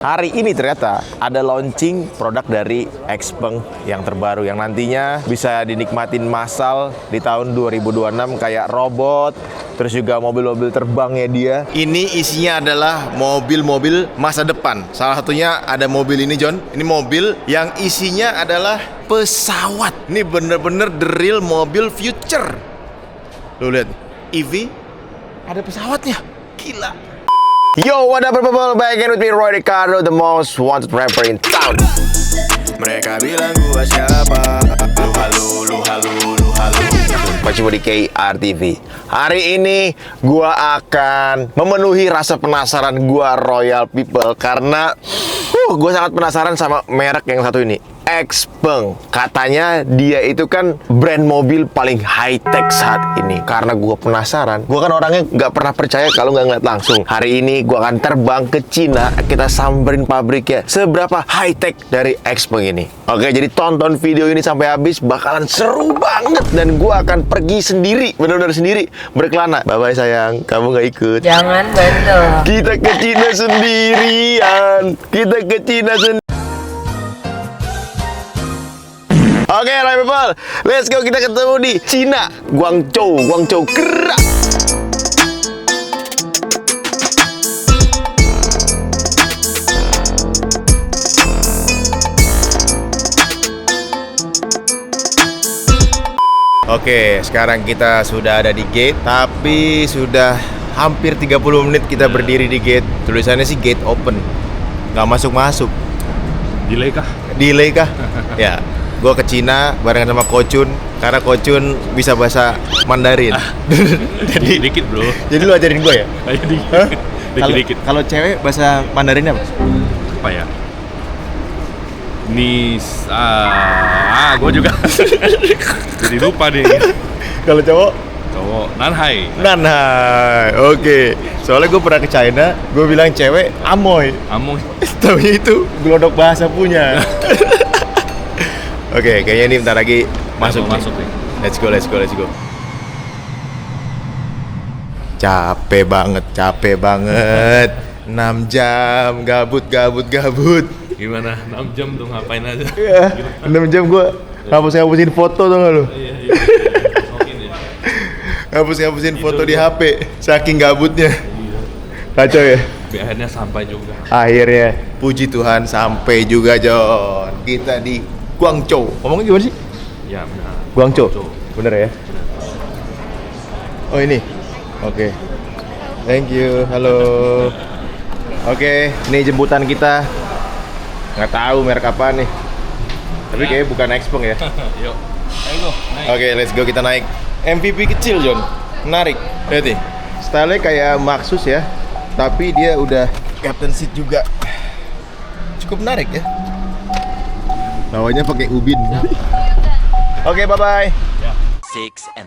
Hari ini ternyata ada launching produk dari Xpeng yang terbaru yang nantinya bisa dinikmatin massal di tahun 2026 kayak robot, terus juga mobil-mobil terbangnya dia. Ini isinya adalah mobil-mobil masa depan. Salah satunya ada mobil ini, John. Ini mobil yang isinya adalah pesawat. Ini bener-bener the real mobil future. Lu lihat, EV ada pesawatnya. Gila. Yo, what up people, back again with me Roy Ricardo, the most wanted rapper in town. Mereka bilang gua siapa? Lu halu. Cuma di KRTV. Hari ini gua akan memenuhi rasa penasaran gua Royal People karena gua sangat penasaran sama merek yang satu ini, Xpeng. Katanya dia itu kan brand mobil paling high tech saat ini. Karena gua penasaran, gua kan orangnya nggak pernah percaya kalau nggak ngeliat langsung. Hari ini gua akan terbang ke Cina, kita samperin pabriknya. Seberapa high tech dari Xpeng ini? Oke, jadi tonton video ini sampai habis, bakalan seru banget. Dan gua akan pergi sendiri, benar-benar sendiri, berkelana. Bye-bye sayang, kamu nggak ikut. Jangan bandel. Kita ke Cina sendirian. Kita ke Cina sendirian. Oke, right people, let's go, kita ketemu di Cina, Guangzhou, gerak. Oke, sekarang kita sudah ada di gate, tapi sudah hampir 30 menit kita berdiri di gate. Tulisannya sih gate open, nggak masuk-masuk. Delay kah? Ya. Gue ke Cina barengan sama Kochun karena Kochun bisa bahasa Mandarin. Jadi dikit bro. Jadi lu ajarin gue ya? Dikit. Kalau cewek bahasa Mandarinnya apa? Apa ya? Gue juga. Jadi lupa nih. Kalau cowok? Cowok Nanhai. Oke. Soalnya gue pernah ke China, gue bilang cewek Amoy. Taunya itu gelodok bahasa punya. Oke, kayaknya ini bentar lagi masuk nih. Let's go. Capek banget. 6 jam gabut. Gimana? 6 jam tuh ngapain aja? Iya, 6 jam gue hapus-hapusin foto tuh gak lu? Iya. Hapus-hapusin foto di HP, saking gabutnya. Kacau ya? Akhirnya sampai juga. Akhirnya, puji Tuhan sampai juga, John. Kita di Guangzhou. Ngomongnya gimana sih? Ya benar. Guangzhou. Bener ya? Oh ini? Oke. Thank you, halo. Oke, ini jemputan kita. Nggak tahu merek apa nih. Tapi kayaknya bukan Xpeng ya. Yuk, ayo naik. Oke, let's go, kita naik. MVP kecil, John. Menarik. Lihat nih. Style-nya kayak Maxus ya. Tapi dia udah captain seat juga. Cukup menarik ya. Bawahnya pakai ubin. Oke, bye-bye. 6.5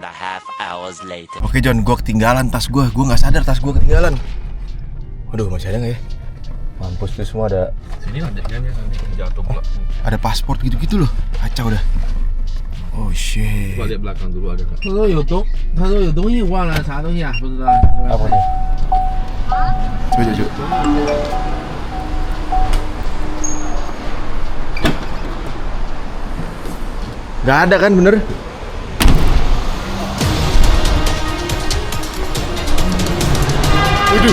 hours later. Oke, John, gue ketinggalan tas gue. Gue nggak sadar tas gue ketinggalan. Aduh, masih ada nggak ya? Mampus nih, semua ada. Sini nanti jatuh pula. Ada paspor gitu-gitu loh. Kacau dah. Oh shit. Coba lihat belakang dulu ada nggak? 他说有东西忘了啥东西啊？不知道。 Apa nih? Coba. Gak ada kan, bener? Waduh.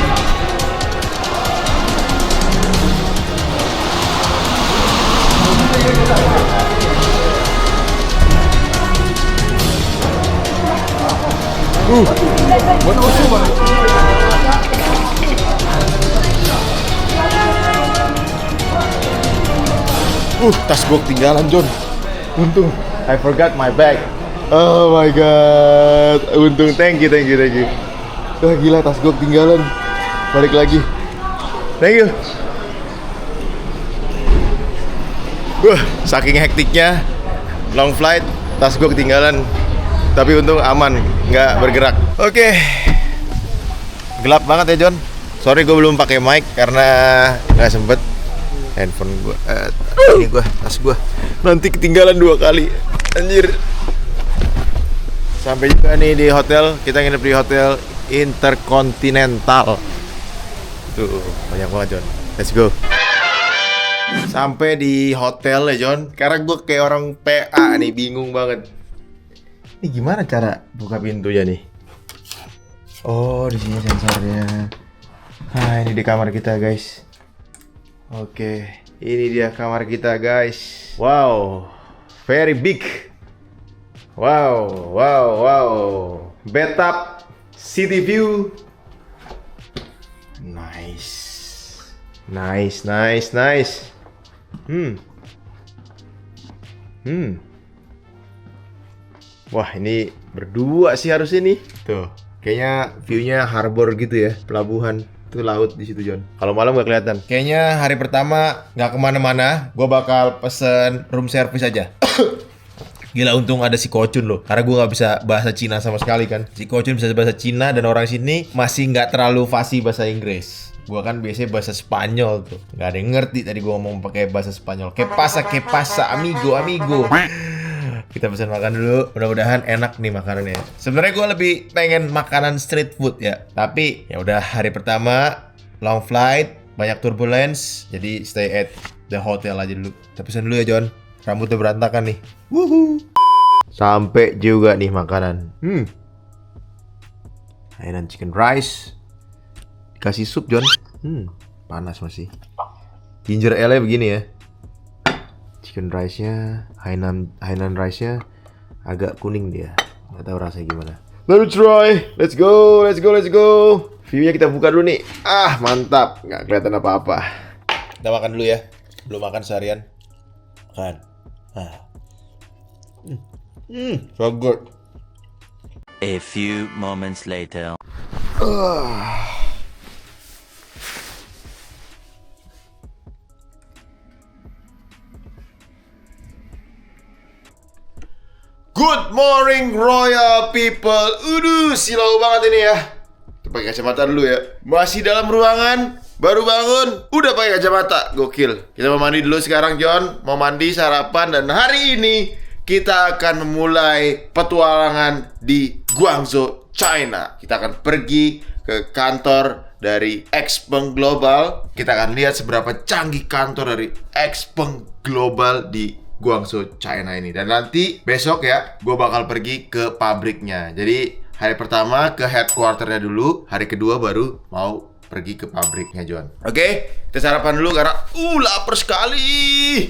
Tas gue ketinggalan, John. Untung I forgot my bag. Oh my god. Untung, thank you. Wah gila, tas gue ketinggalan. Balik lagi. Thank you. Saking hektiknya, long flight, tas gue ketinggalan. Tapi untung aman, nggak bergerak. Oke. Gelap banget ya, John. Sorry gue belum pakai mic karena nggak sempet. Handphone gue, ini gue, tas gue nanti ketinggalan 2 kali. Anjir. Sampai juga nih di hotel. Kita nginep di hotel Intercontinental. Tuh, banyak banget, John. Let's go. Sampai di hotel ya John. Sekarang gue kayak orang PA nih, bingung banget. Ini gimana cara buka pintunya nih? Oh, di sini sensornya. Nah, ini di kamar kita guys. Oke, ini dia kamar kita guys. Wow, very big. Wow. Bathtub, city view. Nice. Wah, ini berdua sih harusnya nih. Tuh, kayaknya view-nya harbor gitu ya, pelabuhan. Itu laut di situ John. Kalau malam nggak kelihatan. Kayaknya hari pertama nggak kemana-mana. Gue bakal pesen room service aja. Gila, untung ada si Kocun loh. Karena gue nggak bisa bahasa Cina sama sekali kan. Si Kocun bisa bahasa Cina dan orang sini masih nggak terlalu fasih bahasa Inggris. Gue kan biasanya bahasa Spanyol tuh. Nggak ada yang ngerti tadi gue ngomong pakai bahasa Spanyol. Que pasa, amigo. Kita pesan makan dulu. Mudah-mudahan enak nih makanannya. Sebenarnya gue lebih pengen makanan street food ya. Tapi ya udah, hari pertama long flight, banyak turbulence. Jadi stay at the hotel aja dulu. Kita pesan dulu ya John. Rambutnya berantakan nih. Wuhu. Sampai juga nih makanan. Hainan chicken rice. Dikasih sup John. Panas masih. Ginger ale begini ya. Chicken rice-nya, Hainan rice-nya agak kuning dia. Nggak tahu rasanya gimana. Let's try. Let's go. View-nya kita buka dulu nih. Ah, mantap. Nggak kelihatan apa-apa. Kita makan dulu ya. Belum makan seharian. Makan. So good. A few moments later. Good morning Royal people. Silau banget ini ya. Kita pakai kacamata dulu ya. Masih dalam ruangan, baru bangun, udah pakai kacamata. Gokil. Kita mau mandi dulu sekarang John. Mau mandi, sarapan, dan hari ini kita akan memulai petualangan di Guangzhou, China. Kita akan pergi ke kantor dari Xpeng Global. Kita akan lihat seberapa canggih kantor dari Xpeng Global di Guangzhou, China ini. Dan nanti besok ya, gue bakal pergi ke pabriknya. Jadi hari pertama ke headquarternya dulu, hari kedua baru mau pergi ke pabriknya John. Oke, kita sarapan dulu karena lapar sekali.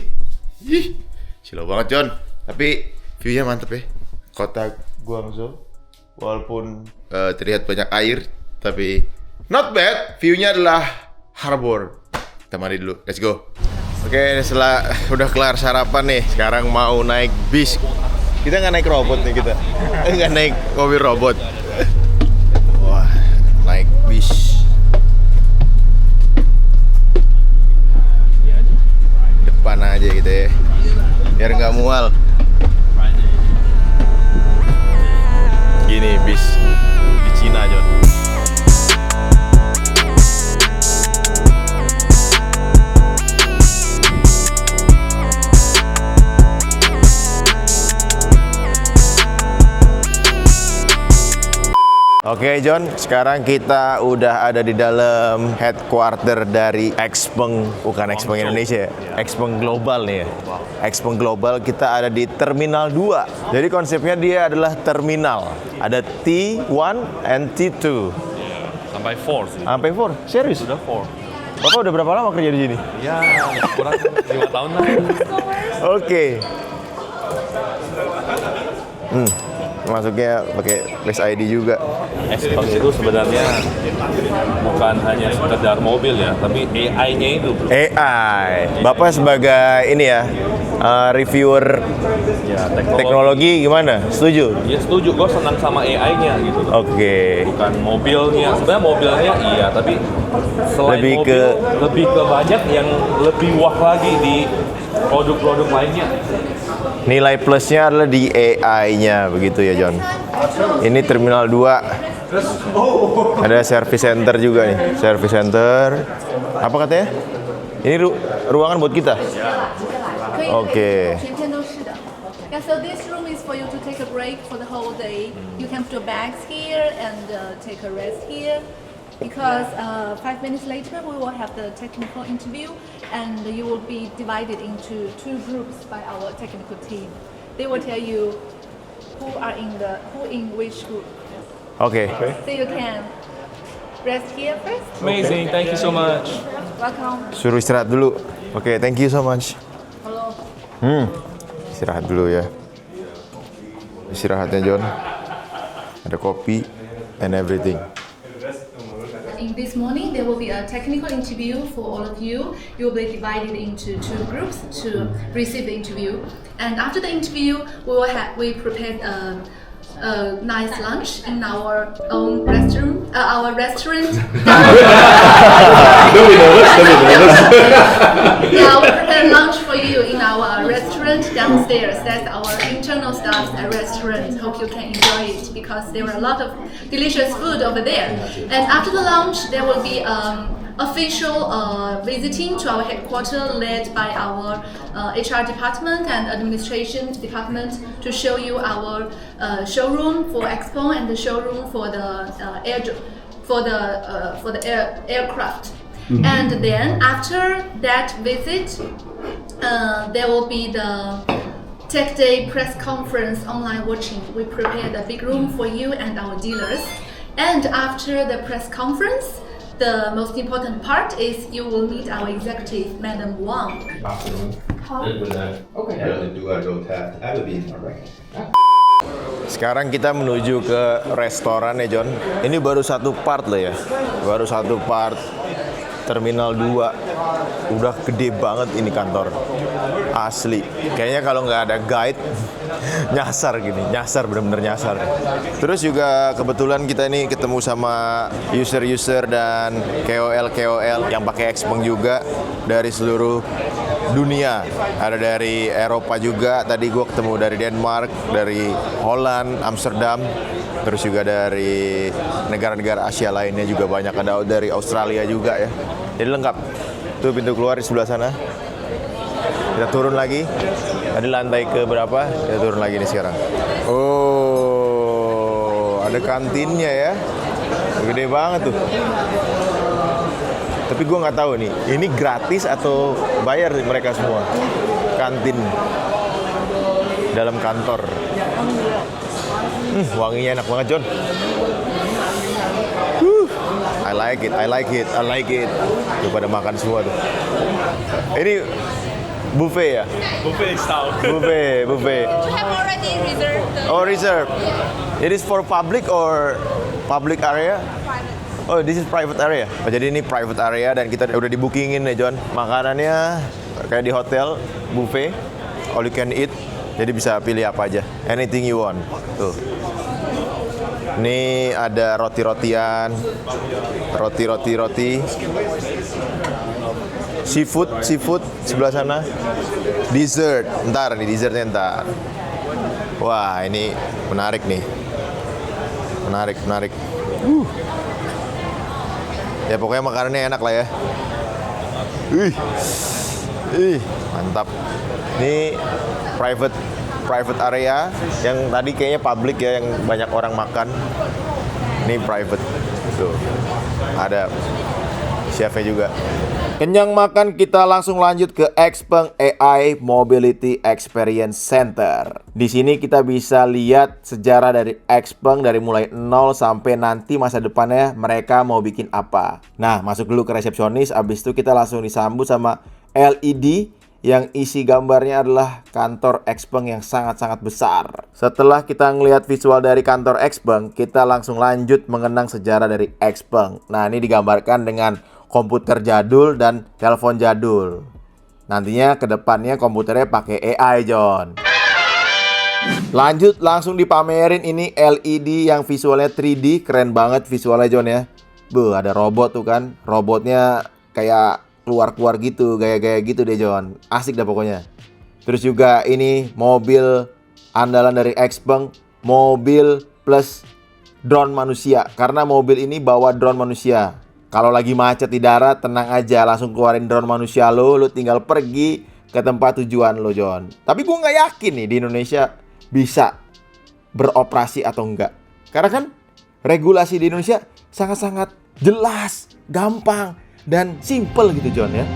Silau banget John. Tapi view-nya mantep ya. Kota Guangzhou, walaupun terlihat banyak air, tapi not bad. View-nya adalah harbor. Kita mandi dulu, let's go. Oke, setelah udah kelar sarapan nih, sekarang mau naik bis. Kita nggak naik robot nih kita. Nggak naik mobil robot. Wah, naik bis. Depan aja gitu ya, biar nggak mual. Gini bis di Cina John. Oke John, sekarang kita udah ada di dalam headquarter dari Xpeng, bukan Xpeng Indonesia ya, Xpeng Global nih ya. Xpeng Global, kita ada di Terminal 2. Jadi konsepnya dia adalah terminal. Ada T1 and T2. Sampai 4 sih. Sampai 4? Serius? Sudah 4. Bapak udah berapa lama kerja di sini? Ya, kurang 5 tahun lah. Oke. Masuknya pakai Face ID juga. Xpeng itu sebenarnya bukan hanya sekedar mobil ya, tapi AI-nya itu bro. AI. Bapak sebagai ini ya, reviewer Ya, teknologi gimana? Setuju? Ya setuju, gue senang sama AI-nya gitu. Oke. Bukan mobilnya, sebenarnya mobilnya iya, tapi selain Lebih mobil, ke- lebih ke banyak yang lebih wah lagi di produk-produk lainnya. Nilai plusnya adalah di AI-nya begitu ya John. Ini Terminal 2. Ada service center juga nih. Service center. Apa katanya? Ini ruangan buat kita. Oke. 全天都是的。Yeah, so this room is for you to take a break for the whole day. You can put your bags here and take a rest here. because 5 minutes later we will have the technical interview, and you will be divided into 2 groups by our technical team. They will tell you who in which group. Oke. So you can rest here first. Amazing, thank you so much. Welcome. Suruh istirahat dulu. Oke, thank you so much. Hello. Istirahat dulu ya. Istirahatnya John. Ada kopi and everything. In this morning, there will be a technical interview for all of you. You will be divided into 2 groups to receive the interview. And after the interview, we prepared a nice lunch in our own restaurant. Yeah, we prepared lunch for you in our restaurant downstairs. That's our internal staff's restaurant. Hope you can enjoy it because there are a lot of delicious food over there. And after the lunch, there will be official visiting to our headquarters led by our HR department and administration department to show you our showroom for Expo and the showroom for the aircraft. And then after that visit, there will be the Tech Day press conference online watching. We prepared a big room for you and our dealers. And after the press conference, the most important part is you will meet our executive, Madam Wang. Sekarang kita menuju ke restoran ya John. Ini baru satu part loh ya. Baru satu part Terminal 2. Udah gede banget ini kantor. Asli. Kayaknya kalau nggak ada guide nyasar gini. Nyasar, bener-bener nyasar. Terus juga kebetulan kita ini ketemu sama user-user dan KOL yang pakai Xpeng juga dari seluruh dunia. Ada dari Eropa juga. Tadi gue ketemu dari Denmark, dari Holland, Amsterdam. Terus juga dari negara-negara Asia lainnya juga banyak. Ada dari Australia juga ya. Jadi lengkap. Tuh pintu keluar di sebelah sana. Kita turun lagi. Tadi lantai ke berapa? Kita turun lagi nih sekarang. Oh, ada kantinnya ya. Gede banget tuh. Tapi gue nggak tahu nih, ini gratis atau bayar nih mereka semua? Kantin dalam kantor. Wanginya enak banget John. I like it. Tuh pada makan semua tuh. Ini buffet ya? Buffet style. Buffet. We have already reserved. Oh, reserve. It is for public or public area? Oh, this is private area. Oh, jadi ini private area dan kita udah di-bookingin ya, John. Makanannya kayak di hotel, buffet, all you can eat. Jadi bisa pilih apa aja. Anything you want. Tuh. Ini ada roti-rotian. Roti. Seafood sebelah sana. Dessert. Ntar nih dessertnya ntar. Wah, ini menarik nih. Menarik. Ya pokoknya makanannya enak lah ya. Mantap. Ini private area yang tadi kayaknya public ya, yang banyak orang makan. Ini private. Tuh. Ada chefnya juga. Kenyang makan, kita langsung lanjut ke Xpeng AI Mobility Experience Center. Di sini kita bisa lihat sejarah dari Xpeng dari mulai nol sampai nanti masa depannya mereka mau bikin apa. Nah, masuk dulu ke resepsionis, abis itu kita langsung disambut sama LED yang isi gambarnya adalah kantor Xpeng yang sangat-sangat besar. Setelah kita ngelihat visual dari kantor Xpeng, kita langsung lanjut mengenang sejarah dari Xpeng. Nah, ini digambarkan dengan komputer jadul dan telepon jadul. Nantinya ke depannya komputernya pakai AI, John. Lanjut langsung dipamerin ini LED yang visualnya 3D, keren banget visualnya, John ya. Ada robot tuh kan. Robotnya kayak keluar-keluar gitu, gaya-gaya gitu deh, John. Asik dah pokoknya. Terus juga ini mobil andalan dari Xpeng, mobil plus drone manusia. Karena mobil ini bawa drone manusia. Kalau lagi macet di darat, tenang aja, langsung keluarin drone manusia lo tinggal pergi ke tempat tujuan lo, John. Tapi gue nggak yakin nih di Indonesia bisa beroperasi atau enggak. Karena kan regulasi di Indonesia sangat-sangat jelas, gampang, dan simple gitu John ya.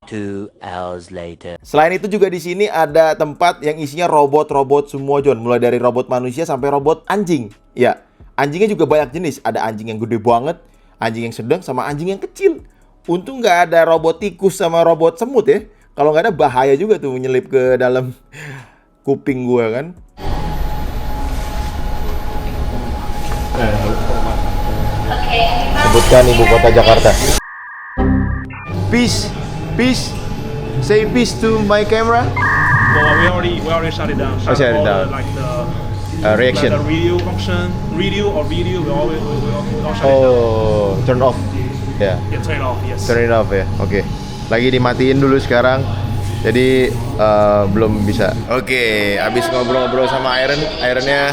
2 hours later. Selain itu juga di sini ada tempat yang isinya robot-robot semua John, mulai dari robot manusia sampai robot anjing. Ya, anjingnya juga banyak jenis. Ada anjing yang gede banget, anjing yang sedang, sama anjing yang kecil. Untung nggak ada robot tikus sama robot semut ya. Kalau nggak ada bahaya juga tuh menyelip ke dalam kuping gua kan. Sebutkan ibu kota Jakarta. Peace. Peace. Say peace to my camera. Well, we already shut it down. Shut it all down. The Reaction. Like the radio function, radio, we all shut it down. Oh, turn off. Ya. Yeah, turn it off. Yes. Turn it off ya. Oke. Lagi dimatiin dulu sekarang. Jadi belum bisa. Oke, habis ngobrol-ngobrol sama Ironnya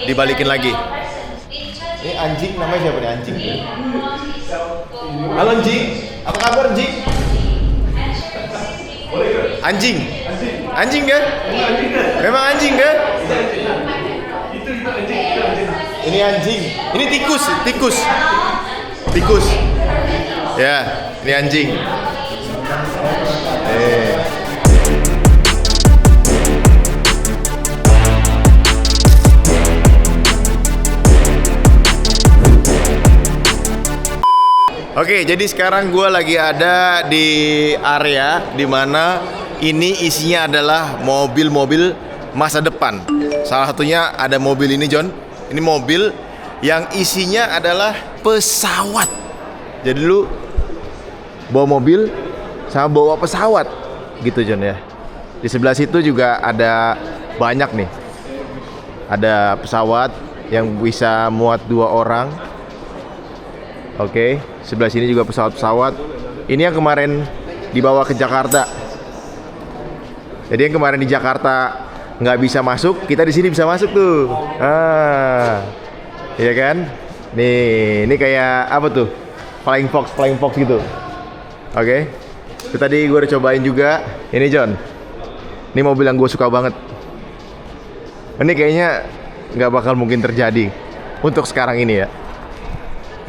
dibalikin lagi. Ini anjing, namanya siapa nih anjing? Halo anjing, apa kabar anjing? Anjing, anjing kan? Memang anjing kan? Ini anjing, ini tikus. Ya, ini anjing. Oke, jadi sekarang gue lagi ada di area dimana ini isinya adalah mobil-mobil masa depan. Salah satunya ada mobil ini John. Ini mobil yang isinya adalah pesawat. Jadi lu bawa mobil sama bawa pesawat gitu John ya. Di sebelah situ juga ada banyak nih. Ada pesawat yang bisa muat 2 orang. Oke, sebelah sini juga pesawat-pesawat. Ini yang kemarin dibawa ke Jakarta. Jadi yang kemarin di Jakarta nggak bisa masuk, kita di sini bisa masuk tuh. Iya kan? Nih, ini kayak apa tuh? Flying Fox gitu. Oke. Itu tadi gue udah cobain juga. Ini John. Ini mobil yang gue suka banget. Ini kayaknya nggak bakal mungkin terjadi untuk sekarang ini ya.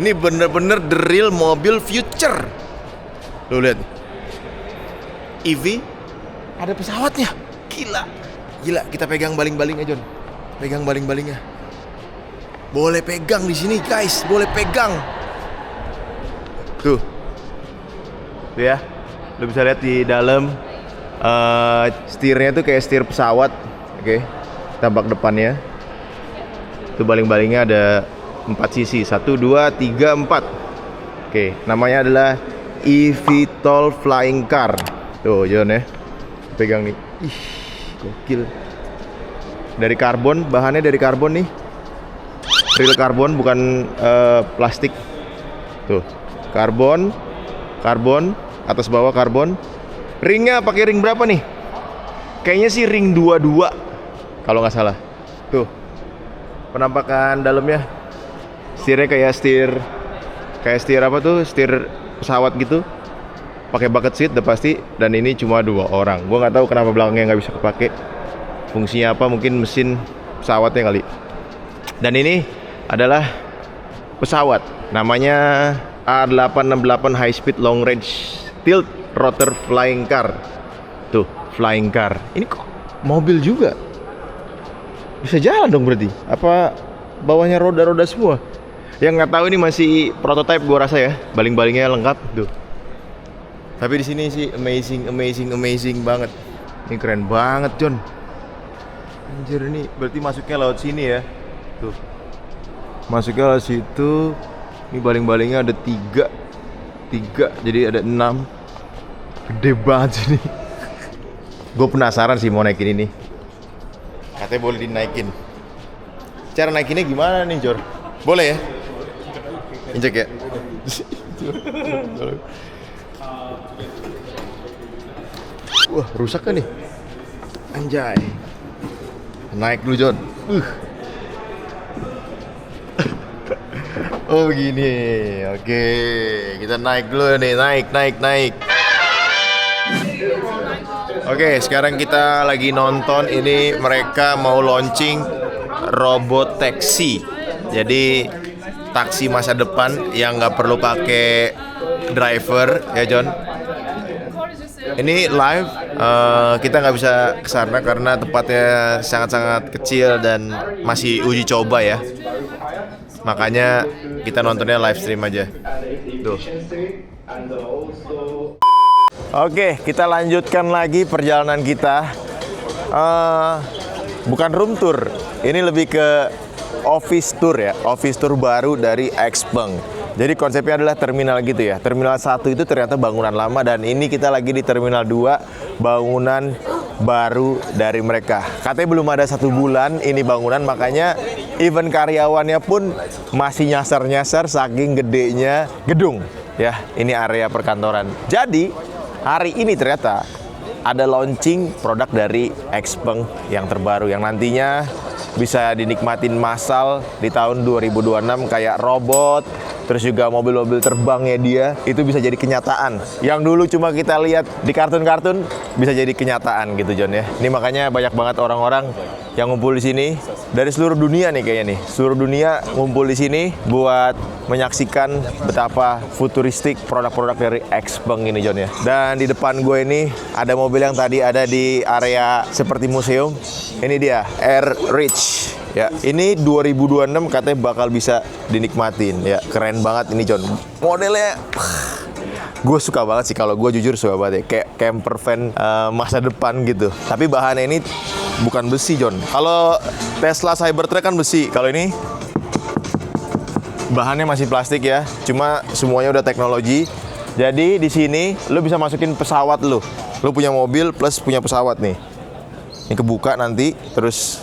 Ini bener-bener the real mobil future. Lu lihat. EV ada pesawatnya. Gila. Kita pegang baling-balingnya, John. Pegang baling-balingnya. Boleh pegang di sini, guys. Boleh pegang. Tuh ya. Lu bisa lihat di dalam setirnya tuh kayak setir pesawat. Oke. Tampak depannya. Tuh baling-balingnya ada 4 sisi, 1, 2, 3, 4. Oke, namanya adalah eVTOL Flying Car. Tuh, John ya. Pegang nih. Ih, gokil. Dari karbon, bahannya dari karbon nih. Real karbon, bukan plastik. Tuh, karbon, atas bawah karbon. Ringnya pakai ring berapa nih? Kayaknya sih ring 22 kalau nggak salah. Tuh, penampakan dalamnya. Setirnya kayak setir apa tuh? Setir pesawat gitu. Pakai bucket seat udah pasti. Dan ini cuma 2 orang. Gua nggak tahu kenapa belakangnya nggak bisa kepake. Fungsinya apa? Mungkin mesin pesawatnya kali. Dan ini adalah pesawat. Namanya A868 High Speed Long Range Tilt Rotor Flying Car. Tuh, flying car. Ini kok mobil juga? Bisa jalan dong berarti? Apa bawahnya roda-roda semua? Yang nggak tahu ini masih prototype gua rasa ya. Baling-balingnya lengkap tuh. Tapi di sini sih amazing banget. Ini keren banget, John. Anjir, ini berarti masuknya laut sini ya. Tuh. Masuknya laut situ. Ini baling-balingnya ada 3. Jadi ada 6. Gede banget sini. Gue penasaran sih mau naikin ini. Katanya boleh dinaikin. Cara naikinnya gimana nih, Jor? Boleh ya? Injek ya? Wah, rusak kan nih? Anjay. Naik dulu, John. Oh begini. Oke, kita naik dulu nih. Naik. Oke, sekarang kita lagi nonton ini mereka mau launching robot taxi. Jadi taksi masa depan yang nggak perlu pakai driver ya John. Ini live, kita nggak bisa kesana karena tempatnya sangat-sangat kecil dan masih uji coba ya. Makanya kita nontonnya live stream aja. Tuh. Oke, kita lanjutkan lagi perjalanan kita. Bukan room tour, ini lebih ke office tour ya, office tour baru dari XPeng. Jadi konsepnya adalah terminal gitu ya. Terminal 1 itu ternyata bangunan lama dan ini kita lagi di terminal 2, bangunan baru dari mereka. Katanya belum ada 1 bulan ini bangunan, makanya even karyawannya pun masih nyasar-nyasar saking gedenya gedung ya. Ini area perkantoran. Jadi hari ini ternyata ada launching produk dari XPeng yang terbaru yang nantinya bisa dinikmatin massal di tahun 2026 kayak robot, terus juga mobil-mobil terbangnya dia itu bisa jadi kenyataan. Yang dulu cuma kita lihat di kartun-kartun bisa jadi kenyataan gitu John ya. Ini makanya banyak banget orang-orang yang ngumpul di sini dari seluruh dunia nih kayaknya nih. Seluruh dunia ngumpul di sini buat menyaksikan betapa futuristik produk-produk dari XPeng ini John ya. Dan di depan gue ini ada mobil yang tadi ada di area seperti museum. Ini dia Air Rich. Ya, ini 2026 katanya bakal bisa dinikmatin. Ya, keren banget ini John. Modelnya gue suka banget sih, kalau gue jujur suka banget ya. Kayak camper van masa depan gitu. Tapi bahannya ini bukan besi John. Kalau Tesla Cybertruck kan besi. Kalau ini bahannya masih plastik ya. Cuma semuanya udah teknologi. Jadi di sini lu bisa masukin pesawat lu. Lu punya mobil plus punya pesawat nih. Ini kebuka nanti, terus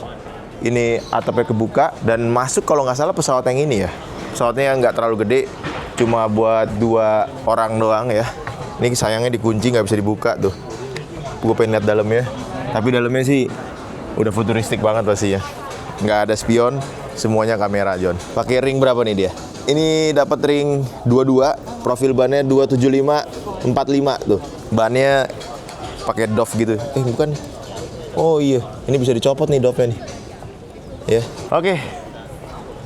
ini atapnya kebuka dan masuk kalau nggak salah pesawat yang ini ya. Pesawatnya nggak terlalu gede, cuma buat 2 orang doang ya. Ini sayangnya dikunci, nggak bisa dibuka tuh. Gue pengen lihat dalamnya, tapi dalamnya sih udah futuristik banget pasti ya. Nggak ada spion, semuanya kamera John. Pakai ring berapa nih dia? Ini dapat ring 22, profil bannya 275 45 tuh. Bannya pakai Dove gitu. Bukan. Oh iya, ini bisa dicopot nih Dove-nya nih. Ya. Oke.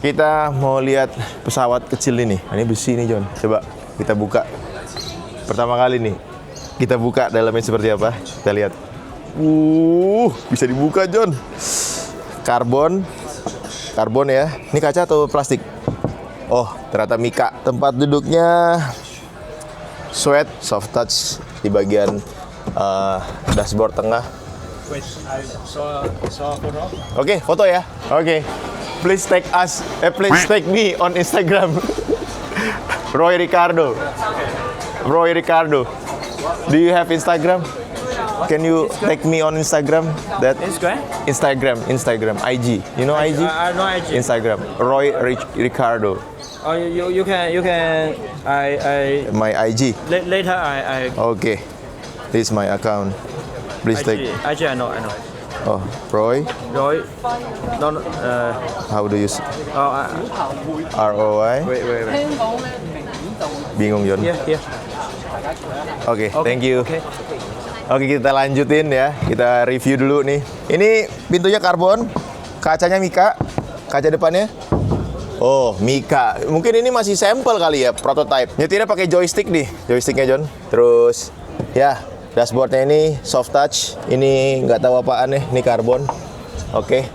Kita mau lihat pesawat kecil ini. Ini besi nih John. Coba kita buka. Pertama kali nih. Kita buka dalamnya seperti apa? Kita lihat. Bisa dibuka John. Karbon ya. Ini kaca atau plastik? Oh, ternyata mika. Tempat duduknya sweat, soft touch di bagian dashboard tengah. Wait, I saw a photo. Oke, foto ya. Oke. Please take me on Instagram. Roy Ricardo. Do you have Instagram? Can you take me on Instagram? Instagram. IG. You know IG? No IG. Instagram. Roy Ricardo. Oh, you can. My IG. Later I. Okay. This is my account. Please take. IG I know. Oh, Roy. No. How do you? ROY. Wait. Bingung John. Yeah. Oke, thank you. Okay. Oke, kita lanjutin ya. Kita review dulu nih. Ini pintunya karbon, kacanya mika, kaca depannya. Oh, mika. Mungkin ini masih sampel kali ya, prototype. Nyetirnya pakai joystick nih, joysticknya John. Terus, ya, dashboardnya ini soft touch. Ini nggak tahu apaan nih, ini karbon. Oke.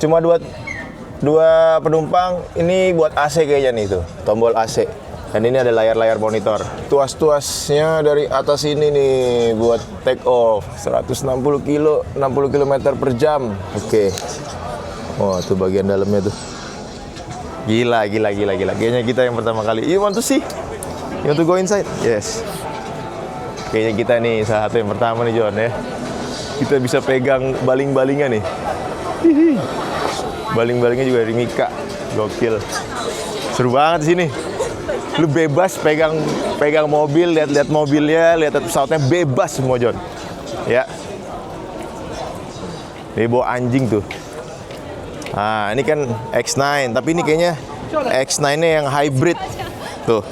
Cuma dua penumpang. Ini buat AC kayaknya nih tuh, tombol AC. Dan ini ada layar-layar monitor. Tuas-tuasnya dari atas ini nih buat take off. 160 km per jam. Oke. Oh, tuh bagian dalamnya tuh. Gila. Kayaknya kita yang pertama kali. You want to see? You want to go inside? Yes. Kayaknya kita nih salah satu yang pertama nih John ya. Kita bisa pegang baling-balingnya nih. Baling-balingnya juga dari mika. Gokil. Seru banget di sini. Lu bebas pegang mobil, lihat mobilnya, lihat pesawatnya, bebas semua John. Ya. Ini bawa anjing tuh. Nah, ini kan X9, tapi ini kayaknya X9-nya yang hybrid. Tuh.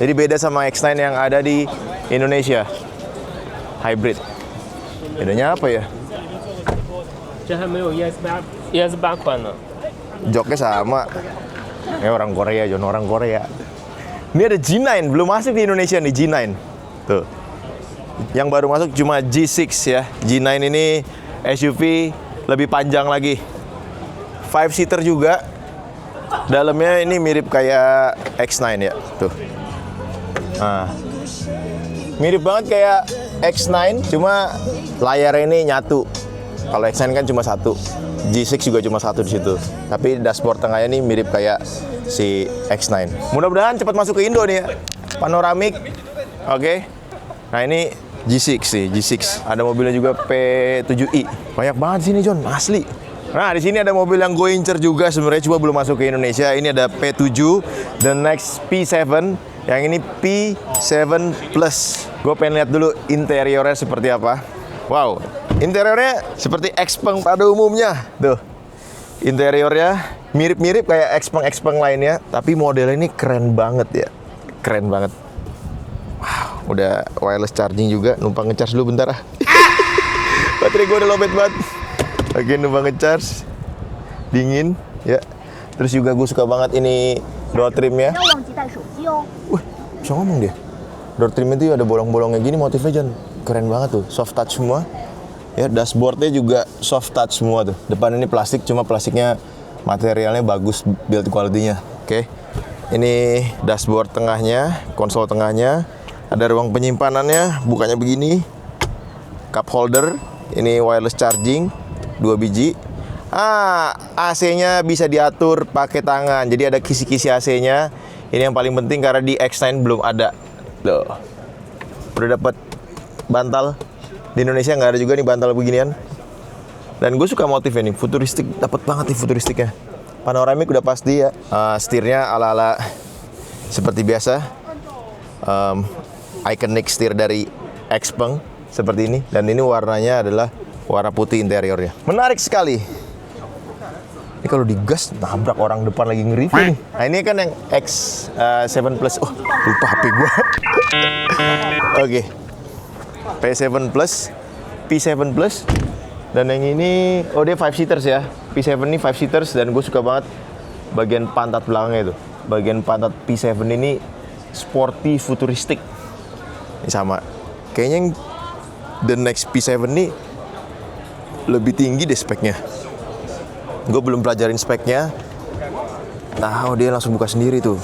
Jadi beda sama X9 yang ada di Indonesia. Hybrid. Bedanya apa ya? 也是8款的。 Joknya sama. Orang Korea, John, orang Korea. Ini ada G9, belum masuk di Indonesia nih G9. Tuh. Yang baru masuk cuma G6 ya. G9 ini SUV lebih panjang lagi. 5-seater juga. Dalamnya ini mirip kayak X9 ya. Tuh. Nah. Mirip banget kayak X9, cuma layarnya ini nyatu. Kalau X9 kan cuma satu. G6 juga cuma satu di situ. Tapi dashboard tengahnya ini mirip kayak si X9. Mudah-mudahan cepat masuk ke Indo nih ya. Panoramik. Oke. Nah, ini G6 sih, G6. Ada mobilnya juga P7i. Banyak banget sini, John, asli. Nah, di sini ada mobil yang gue incer juga sebenarnya, cuma belum masuk ke Indonesia. Ini ada P7, the next P7, yang ini P7 Plus. Gue pengen lihat dulu interiornya seperti apa. Wow, interiornya seperti Xpeng pada umumnya. Tuh, interiornya mirip-mirip kayak Xpeng lainnya, tapi modelnya ini keren banget ya. Keren banget. Wow, udah wireless charging juga. Numpang ngecharge dulu bentar ah. Baterai gue udah lowbat banget. Oke, numpang ngecharge. Dingin ya. Terus juga gue suka banget ini door trimnya. Wih, bisa ngomong dia. Door trimnya tuh ada bolong-bolongnya gini, motifnya John. Keren banget tuh, soft touch semua. Ya, dashboardnya juga soft touch semua tuh. Depan ini plastik, cuma plastiknya materialnya bagus, build quality-nya. Oke. Ini dashboard tengahnya, konsol tengahnya. Ada ruang penyimpanannya, bukanya begini. Cup holder, ini wireless charging 2 biji. AC-nya bisa diatur pakai tangan. Jadi ada kisi-kisi AC-nya. Ini yang paling penting karena di X9 belum ada. Tuh. Udah dapat bantal. Di Indonesia nggak ada juga nih bantal beginian. Dan gue suka motifnya nih, futuristik. Dapat banget nih futuristiknya. Panoramik udah pasti ya. Setirnya ala-ala seperti biasa. Iconic setir dari Xpeng seperti ini. Dan ini warnanya adalah warna putih interiornya. Menarik sekali. Ini kalau digas nabrak orang depan lagi nge-review nih. Nah, ini kan yang X7 Plus. Oh, lupa HP gua. Oke. P7 Plus, P7 Plus. Dan yang ini, oh dia 5-seaters ya. P7 ini 5-seaters dan gue suka banget bagian pantat belakangnya itu. Bagian pantat P7 ini sporty, futuristik. Ini sama. Kayaknya yang the next P7 ini lebih tinggi deh speknya. Gue belum pelajarin speknya. Nah, dia langsung buka sendiri tuh.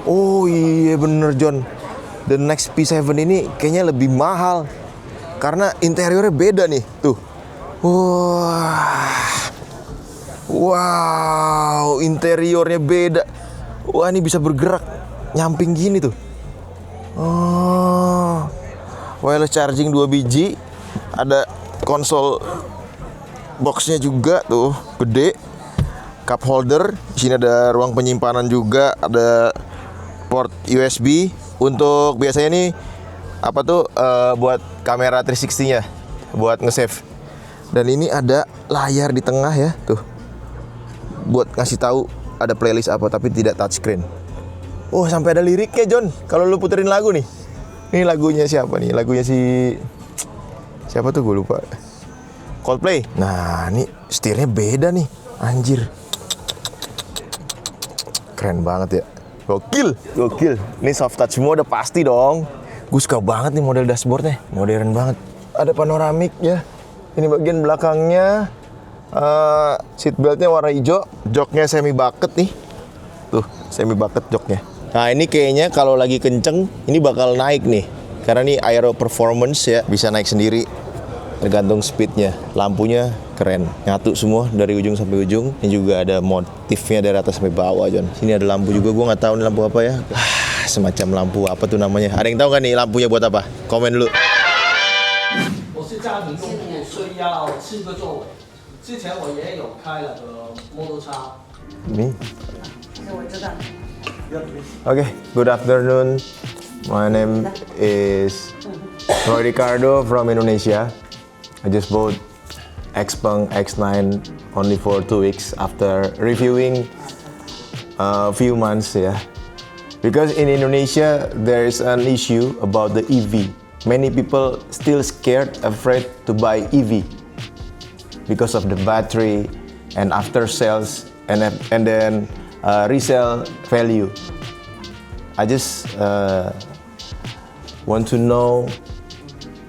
Oh iya bener John. The next P7 ini kayaknya lebih mahal karena interiornya beda nih. Tuh. Wow, interiornya beda. Wah, ini bisa bergerak nyamping gini tuh. Wireless charging 2 biji. Ada konsol boxnya juga tuh, gede. Cup holder, di sini ada ruang penyimpanan juga, ada port USB untuk biasanya nih apa tuh buat kamera 360-nya, buat nge-save. Dan ini ada layar di tengah ya, tuh. Buat ngasih tahu ada playlist apa tapi tidak touchscreen. Oh, sampai ada liriknya, John. Kalau lu puterin lagu nih. Ini lagunya siapa nih? Lagunya siapa tuh, gue lupa. Coldplay. Nah, ini setirnya beda nih. Anjir. Keren banget ya. Gokil. Ini soft touch semua udah pasti dong. Gue suka banget nih model dashboardnya. Modern banget. Ada panoramik ya. Ini bagian belakangnya. Seat beltnya warna hijau. Joknya semi bucket nih. Tuh, semi bucket joknya. Nah, ini kayaknya kalau lagi kenceng, ini bakal naik nih. Karena ini aero performance ya. Bisa naik sendiri. Tergantung speednya. Lampunya keren, nyatu semua dari ujung sampai ujung. Ini juga ada motifnya dari atas sampai bawah, John. Sini ada lampu juga, gue nggak tahu nih lampu apa ya. Semacam lampu apa tuh namanya. Ada yang tahu nggak nih lampunya buat apa? Komen dulu. Ini. Oke, good afternoon. My name is Roy Ricardo from Indonesia. I just bought Xpeng X9 only for 2 weeks after reviewing a few months, yeah. Because in Indonesia there is an issue about the EV. Many people still scared, afraid to buy EV. because of the battery and after sales and then resale value. I just want to know.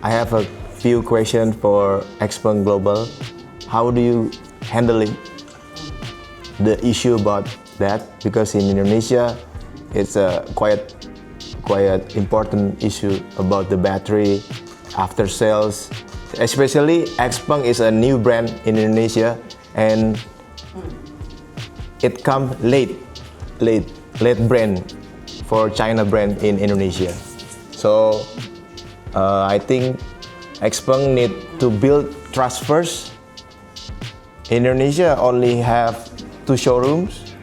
I have a few questions for XPeng Global. How do you handle it? The issue about that, because in Indonesia it's a quite important issue about the battery after sales. Especially XPeng is a new brand in Indonesia and it comes late brand for China brand in Indonesia. So I think XPeng need to build trust first. Indonesia only have 2 showrooms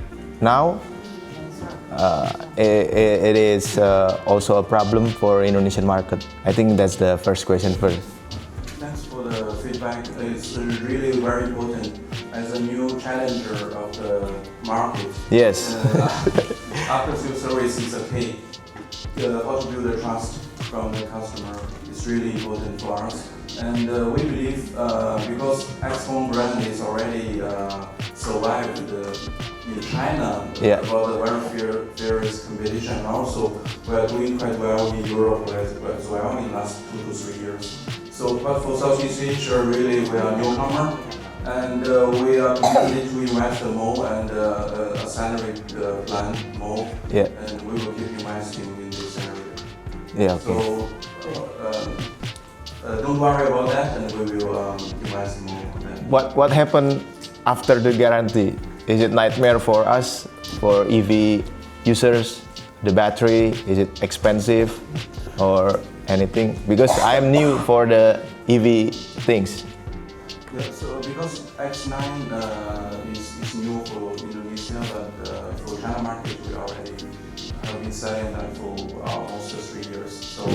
now. It is also a problem for Indonesian market. I think that's the first question first. Thanks for the feedback. It's really very important as a new challenger of the market. Yes. After sales service is a key. How to build the trust from the customer is really important for us. And we believe because XPeng brand is already survived in China about the very fierce competition. Also, we are doing quite well in Europe as well in the last 2 to 3 years. So, but for Southeast Asia, really we are newcomer, and we are committed to invest more and accelerate the plan more. Yeah. And we will keep investing in this area. Yeah. Okay. So. Don't worry about that, and we will invest more on that. What happened after the guarantee? Is it nightmare for us, for EV users? The battery, is it expensive or anything? Because I am new for the EV things. Yeah, so because X9 is new for Indonesia, but for China market we already have been selling that for almost 3 years. So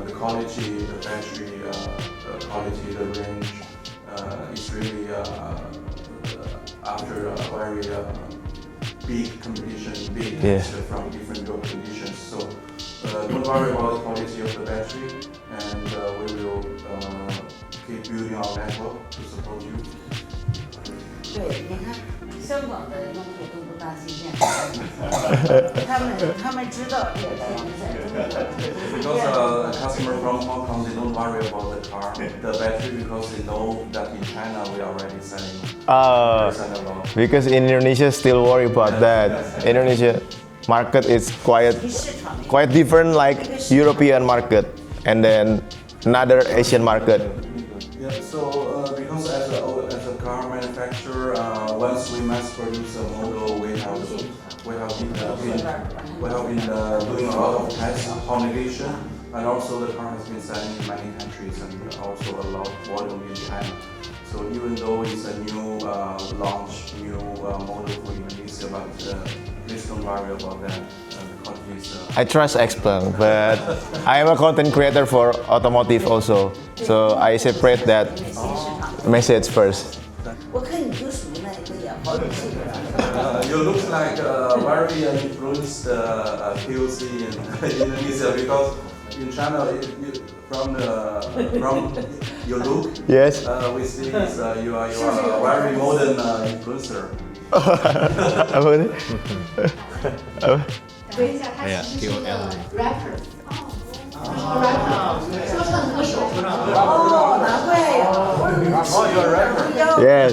the quality, the battery quality, the range is really after a very big competition, big test from different road conditions. So don't worry about the quality of the battery, and we will keep building our network to support you. 对，你看香港的用户都不担心电池，他们知道这个电池在中国。 Because customer from Hong Kong, they don't worry about the car, the battery, because they know that in China we are already selling. Because Indonesia still worry about that. Indonesia market is quite different, like European market, and then another Asian market. Yeah, so because as a car manufacturer, once we mass produce a model, we have been doing a lot of tests, homologation, and also the car has been selling in many countries and also a lot of volume in China. So even though it's a new launch, new model for Indonesia, but please don't worry about that. The quality is. I trust XPeng, but I am a content creator for automotive also, so I separate that message first. 我看你就属于那个也好有性格。 You look like very influenced POC in Indonesia, because in China, from your look, Yes. we see is you are a very modern influencer. 等一下，他其实是个 rapper， 说唱歌手。哦，难怪呀。Oh, you're a rapper. Yes,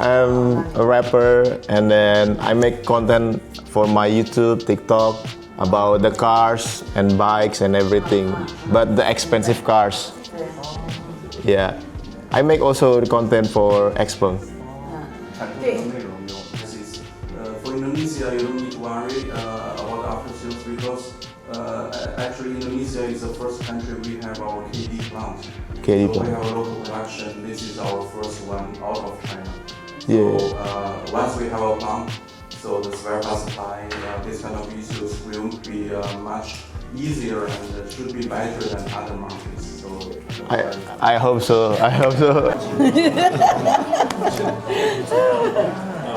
I'm a rapper, and then I make content for my YouTube, TikTok about the cars and bikes and everything, but the expensive cars. Yeah, I make also the content for XPeng. For Indonesia, you don't need to worry about after sales, because actually Indonesia is the first country we have our KD plant. KD So plant. we have a local production. This is our first one out of China. Yeah. So once we have a plant, so the spare part supply, this kind of issues will be much easier and should be better than other markets. So I hope so. I hope so.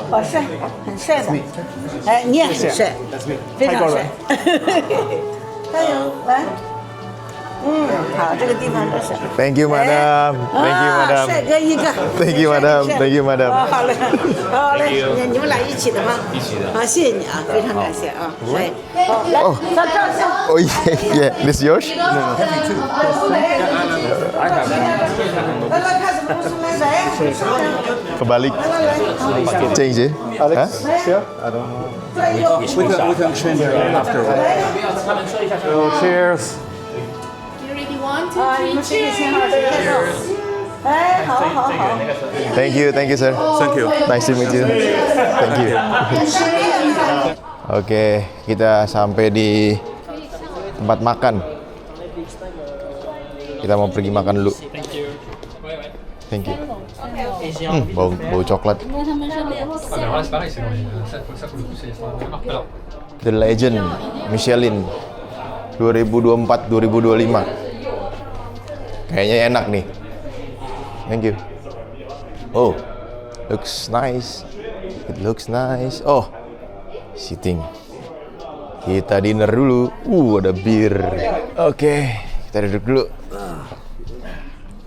好帅，很帅的。哎，你也很帅，非常帅。加油，来。好，这个地方就是。 Thank you, madam. Thank you, madam. 帅哥一个。 Thank you, madam. Thank you, madam. 好嘞，好嘞，你们俩一起的吗？一起的。好，谢谢你啊，非常感谢啊。来，好，来，照照相。 Oh yeah, yeah. This yours? 来，看什么故事来？来。 Kebalik. Change eh? Huh? We can change it afterwards. Cheers. You ready? 1, 2, 啊，你们 3, 这个信 cheers. 号得拍照。哎，好好好。 Thank you, sir. Thank you. Nice to meet you. Thank you. Oke, kita sampai di tempat makan. Kita mau pergi makan dulu. Thank you. Bau coklat. The Legend Michelin 2024-2025. Kayaknya enak nih. Thank you. Oh, looks nice. It looks nice. Oh, sitting. Kita dinner dulu. Ada bir. Oke, kita duduk dulu.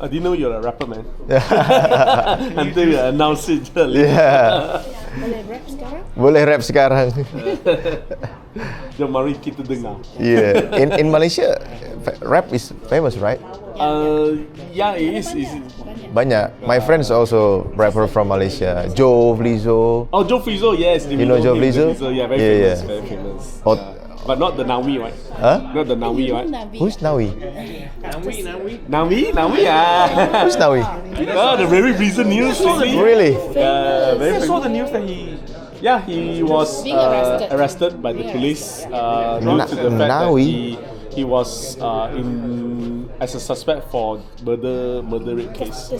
I didn't know you're a rapper, man. Until you announce it. Yeah. Boleh rap sekarang. Jom mari kita dengar. Yeah. In Malaysia, rap is famous, right? Yeah, it is. Banyak. My friends also rapper from Malaysia. Joe Vlizo. Oh, Joe Flizzo, yes. You know Joe Vlizo? Yeah, very Yeah, famous. yeah. Very famous. Oh. But not the Nawi, right? Huh? Not the Nawi, right? Who's Nawi? Nawi, yeah. Who's Nawi? Oh, the very recent news. Really? Very I saw the news that he was arrested by the police due to the fact that he was as a suspect for murder rape case.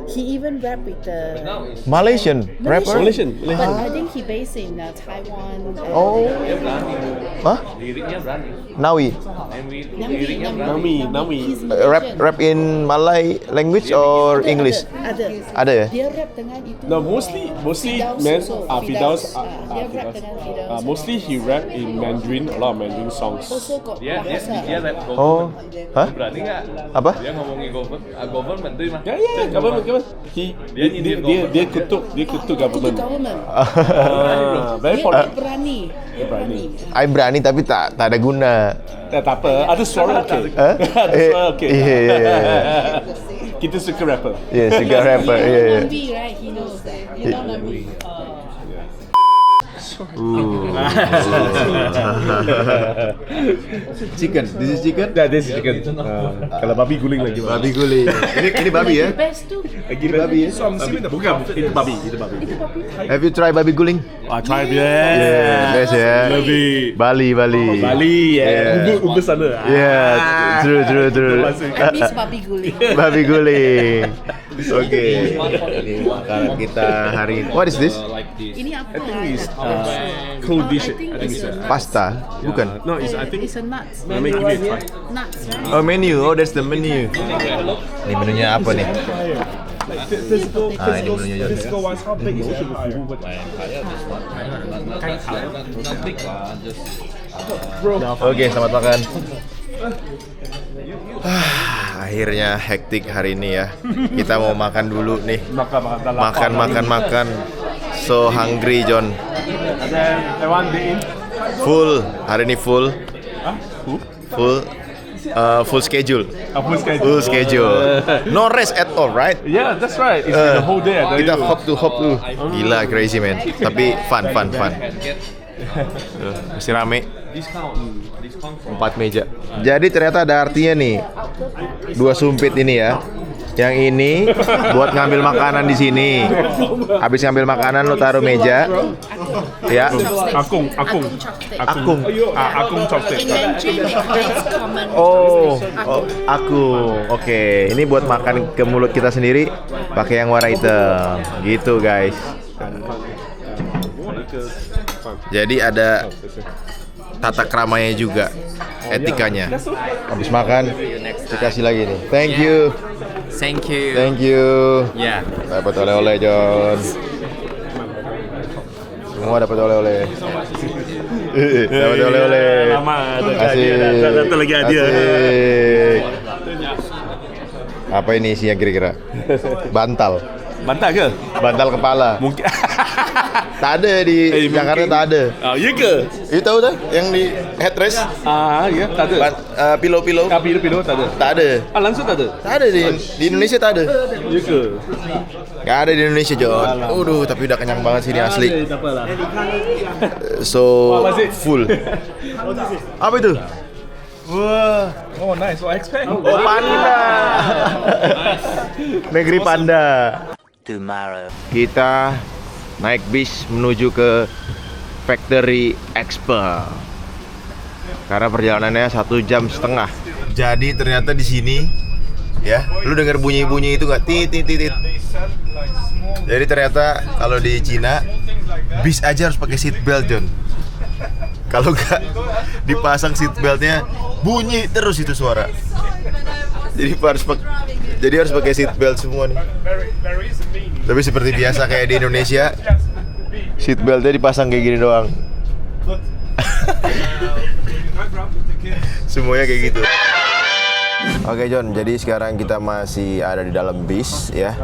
He even rap with the Malaysian rapper? Malaysian. but I think he based in Taiwan. Oh. Hah? Nawi. Nawi. He's Rap in Malay language or English? Ada ya? Dia rap dengan itu. No, mostly man. Firdaus. Dia rap dengan Firdaus. Mostly he rap in Mandarin, a lot of Mandarin songs. Also got bahasa. Oh. Hah? Berani nggak? Apa? Dia ngomongin government tuh mah. Yeah, government. Dia kutuk government. Government. Very Dia important. berani. I berani tapi tak ada guna. Tak apa. Ada suara okay. Huh? Ada suara okay. Yeah. Kita suka rapper. Yeah, suka rapper. Yeah. Nabi, right? He knows that. You know Nabi. Chicken. This is chicken. Yeah, this is chicken. Kalau babi guling lagi. Babi guling. Ini babi ya? Best tuh. Lagi babi. Bukan, itu babi. Have you tried babi guling? I tried, Yeah, best ya. Bali. Bali, yeah. Ubud sana. Yeah, true. I miss babi guling. Babi guling. Oke. Ini makanan kita hari ini. What is this? Ini apa? Cold dish. I think it's a nuts. Pasta? Bukan. No, I think. It's a nuts. Let me give it a try. Nuts, right? Oh, menu. Oh, that's the menu. Ini menunya apa nih? Physical menunya John. wise, how big is it? Oke, selamat makan. Akhirnya hektik hari ini ya. Kita mau makan dulu nih. Makan. So hungry, John. And then everyone day in. Full. Hari ini full. Full schedule. Full schedule. No rest at all, right? Yeah, that's right. It's been the whole day. I tell Kita you. hop to. Gila, crazy man. Tapi fun. Masih rame. 4 meja. Jadi ternyata ada artinya nih. 2 sumpit ini ya. Yang ini buat ngambil makanan di sini. Habis ngambil makanan lo taruh meja. Ya. Akung. Akung chopstick. In Mandarin, they call it common. Oh, aku. Oke, ini buat makan ke mulut kita sendiri pakai yang warna hitam. Gitu, guys. Jadi ada tata keramanya juga, etikanya. Habis makan, dikasih lagi nih. Thank you. Yeah. Dapat oleh-oleh, John. Semua dapat oleh-oleh. Dapat oleh-oleh. Lama Asik. datang lagi hadiah. Asik. Apa ini isinya kira-kira? Bantal. Bantal ke? Bantal kepala. Mungkin. Tak ada di Jakarta, tak ada. Ya ke? Itu tahu tak? Yang di headrest? Ya, tak ada. Pilo-pilo? Pilo tak ada. Tak ada. Langsung tak ada. Tak ada di Indonesia, tak ada. Ya ke? Gak ada di Indonesia, John. Aduh, tapi udah kenyang banget sini asli. Tak apalah. So full. Apa itu? Wah. Oh, nice. Oh, expect. Oh, panda. Negeri panda. Tomorrow. Kita naik bis menuju ke Factory Expo. Karena perjalanannya 1,5 jam. Jadi ternyata di sini, ya, lu dengar bunyi-bunyi itu nggak? Tit tit tit. Jadi ternyata kalau di Cina bis aja harus pakai seat belt, John. Kalau nggak dipasang seat beltnya, bunyi terus itu suara. Jadi harus pakai seat belt semua nih. Tapi seperti biasa kayak di Indonesia, seat beltnya dipasang kayak gini doang. Semuanya kayak gitu. Oke John, jadi sekarang kita masih ada di dalam bis ya,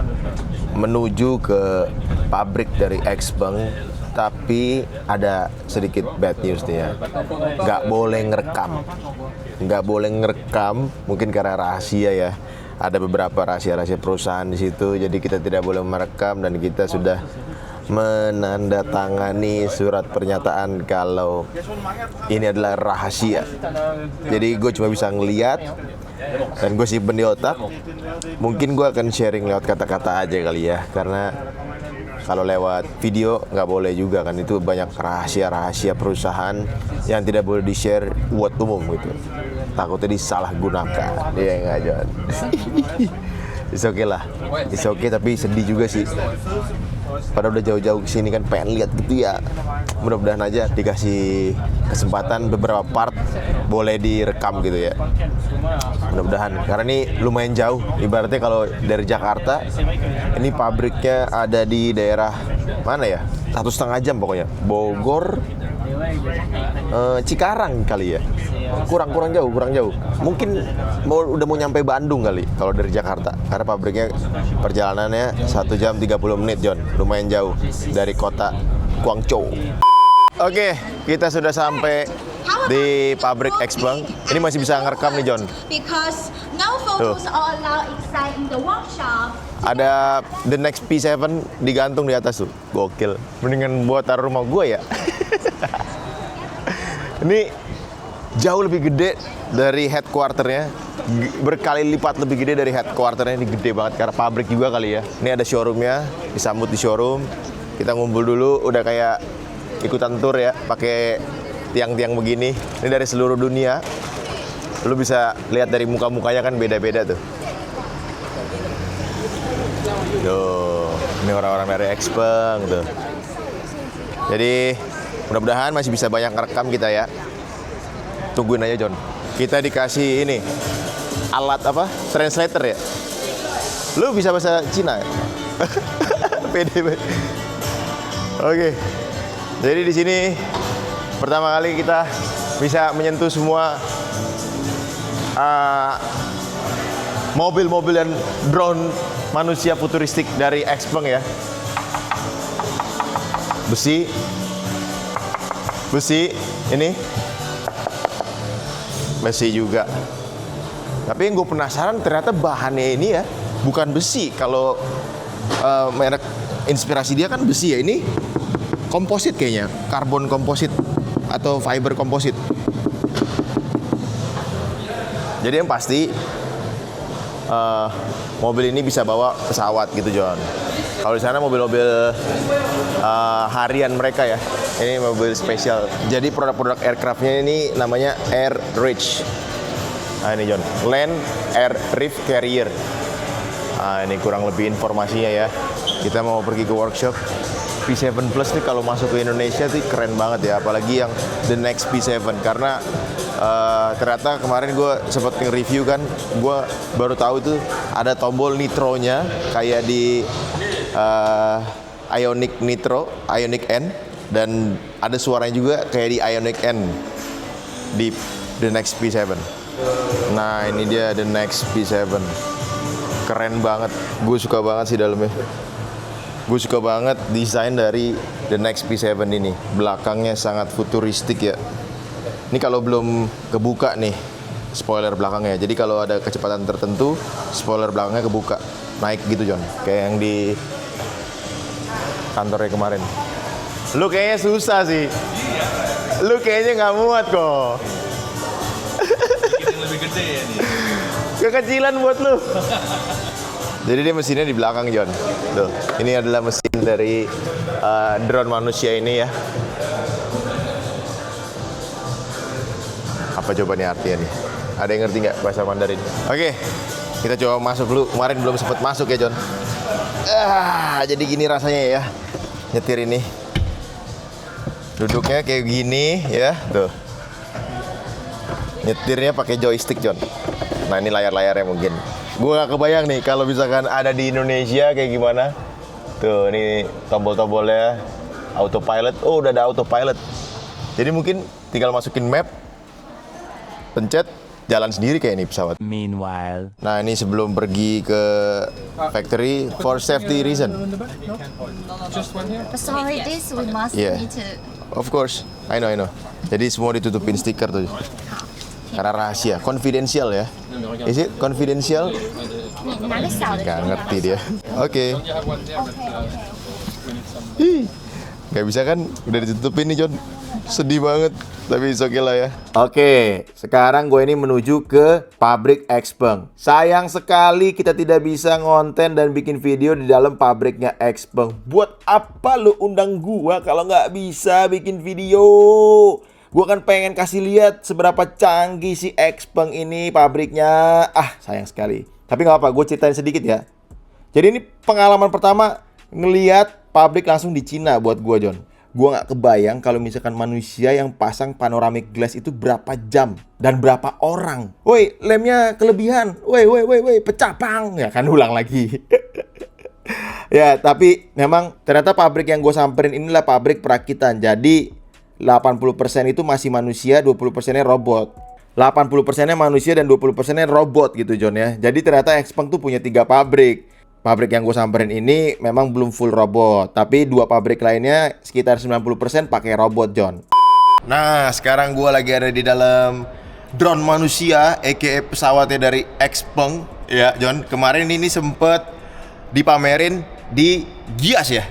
menuju ke pabrik dari Xpeng. Tapi ada sedikit bad news nih ya, nggak boleh ngerekam, mungkin karena rahasia ya. Ada beberapa rahasia-rahasia perusahaan di situ, jadi kita tidak boleh merekam dan kita sudah menandatangani surat pernyataan kalau ini adalah rahasia. Jadi gue cuma bisa ngeliat dan gue simpen di otak. Mungkin gue akan sharing lewat kata-kata aja kali ya, karena kalau lewat video nggak boleh juga kan, itu banyak rahasia-rahasia perusahaan yang tidak boleh di-share buat umum gitu. Takutnya disalahgunakan. Iya nggak John? It's okay lah, it's okay, tapi sedih juga sih. Padahal udah jauh-jauh kesini kan pengen lihat gitu ya. Mudah-mudahan aja dikasih kesempatan beberapa part boleh direkam gitu ya. Mudah-mudahan, karena ini lumayan jauh. Ibaratnya kalau dari Jakarta, ini pabriknya ada di daerah mana ya? 1,5 jam pokoknya. Bogor, Cikarang kali ya. Kurang jauh. Mungkin udah mau nyampe Bandung kali kalau dari Jakarta. Karena pabriknya perjalanannya 1 jam 30 menit, John. Lumayan jauh dari kota Guangzhou. Oke, kita sudah sampai di pabrik Xpeng. Ini masih bisa ngerekam nih, John. Because no photos are allowed inside in the workshop. Ada the next P7 digantung di atas tuh. Gokil. Mendingan buat taruh rumah gue ya. Ini jauh lebih gede dari headquarternya, berkali lipat lebih gede dari headquarternya. Ini gede banget karena pabrik juga kali ya. Ini ada showroomnya, disambut di showroom. Kita ngumpul dulu, udah kayak ikutan tour ya, pakai tiang-tiang begini. Ini dari seluruh dunia. Lu bisa lihat dari muka-mukanya kan beda-beda tuh. Tuh, ini orang-orang dari Xpeng tuh. Jadi mudah-mudahan masih bisa banyak ngerekam kita ya. Tungguin aja John. Kita dikasih ini alat apa? Translator ya. Lu bisa bahasa Cina ya? Pede. Oke. Jadi di sini pertama kali kita bisa menyentuh semua mobil-mobil dan drone manusia futuristik dari Xpeng ya. Besi ini besi juga. Tapi yang gue penasaran ternyata bahannya ini ya bukan besi. Kalau merek inspirasi dia kan besi ya. Ini komposit kayaknya, karbon komposit atau fiber komposit. Jadi yang pasti mobil ini bisa bawa pesawat gitu John. Kalau di sana mobil-mobil harian mereka ya. Ini mobil spesial. Jadi produk-produk aircraftnya ini namanya Air Reach. Nah ini John, Land Air Reef Carrier. Nah ini kurang lebih informasinya ya. Kita mau pergi ke workshop. P7 Plus nih kalau masuk ke Indonesia sih keren banget ya. Apalagi yang the next P7. Karena ternyata kemarin gue sempat nge-review kan. Gue baru tahu itu ada tombol nitronya kayak di Ioniq Nitro, Ioniq N. Dan ada suaranya juga kayak di Ioniq N di The Next P7. Nah ini dia The Next P7. Keren banget, gue suka banget sih dalamnya. Gue suka banget desain dari The Next P7 ini. Belakangnya sangat futuristik ya. Ini kalau belum kebuka nih spoiler belakangnya. Jadi kalau ada kecepatan tertentu, spoiler belakangnya kebuka. Naik gitu John, kayak yang di kantornya kemarin. Lu kayaknya susah sih. Lu kayaknya nggak muat kok. Lebih gede ya nih. Kekecilan buat lu. Jadi dia mesinnya di belakang John. Tuh, ini adalah mesin dari drone manusia ini ya. Apa coba nih artinya nih? Ada yang ngerti nggak bahasa Mandarin? Oke, kita coba masuk dulu. Kemarin belum sempat masuk ya John. Jadi gini rasanya ya, nyetir ini. Duduknya kayak gini ya, tuh. Nyetirnya pakai joystick John. Nah ini layar-layarnya mungkin. Gue gak kebayang nih kalau misalkan ada di Indonesia kayak gimana. Tuh, ini tombol-tombolnya autopilot. Oh, udah ada autopilot. Jadi mungkin tinggal masukin map, pencet, jalan sendiri kayak ini pesawat. Meanwhile. Nah, ini sebelum pergi ke factory for safety reason. Sorry, this we must Yeah. need to. Of course, I know. Jadi semua ditutupin stiker tuh. Karena rahasia, confidential ya. Is it confidential? Gak ngerti dia. Oke. Gak bisa kan? Udah ditutupin nih John. Sedih banget. Tapi oke lah ya. Oke, sekarang gue ini menuju ke pabrik Xpeng. Sayang sekali kita tidak bisa ngonten dan bikin video di dalam pabriknya Xpeng. Buat apa lu undang gua kalau nggak bisa bikin video? Gua kan pengen kasih lihat seberapa canggih si Xpeng ini pabriknya. Sayang sekali. Tapi nggak apa, gue ceritain sedikit ya. Jadi ini pengalaman pertama ngelihat pabrik langsung di Cina buat gua John. Gue gak kebayang kalau misalkan manusia yang pasang panoramic glass itu berapa jam dan berapa orang. Woi, lemnya kelebihan. Woi, pecah pang. Ya kan ulang lagi. Ya, tapi memang ternyata pabrik yang gue samperin inilah pabrik perakitan. Jadi 80% itu masih manusia, 20%-nya robot. 80%-nya manusia dan 20%-nya robot gitu John ya. Jadi ternyata Xpeng tuh punya 3 pabrik. Pabrik yang gue samperin ini memang belum full robot, tapi 2 pabrik lainnya sekitar 90% pakai robot John. Nah, sekarang gue lagi ada di dalam drone manusia, aka pesawatnya dari Xpeng ya John. Kemarin ini sempet dipamerin di Gias ya,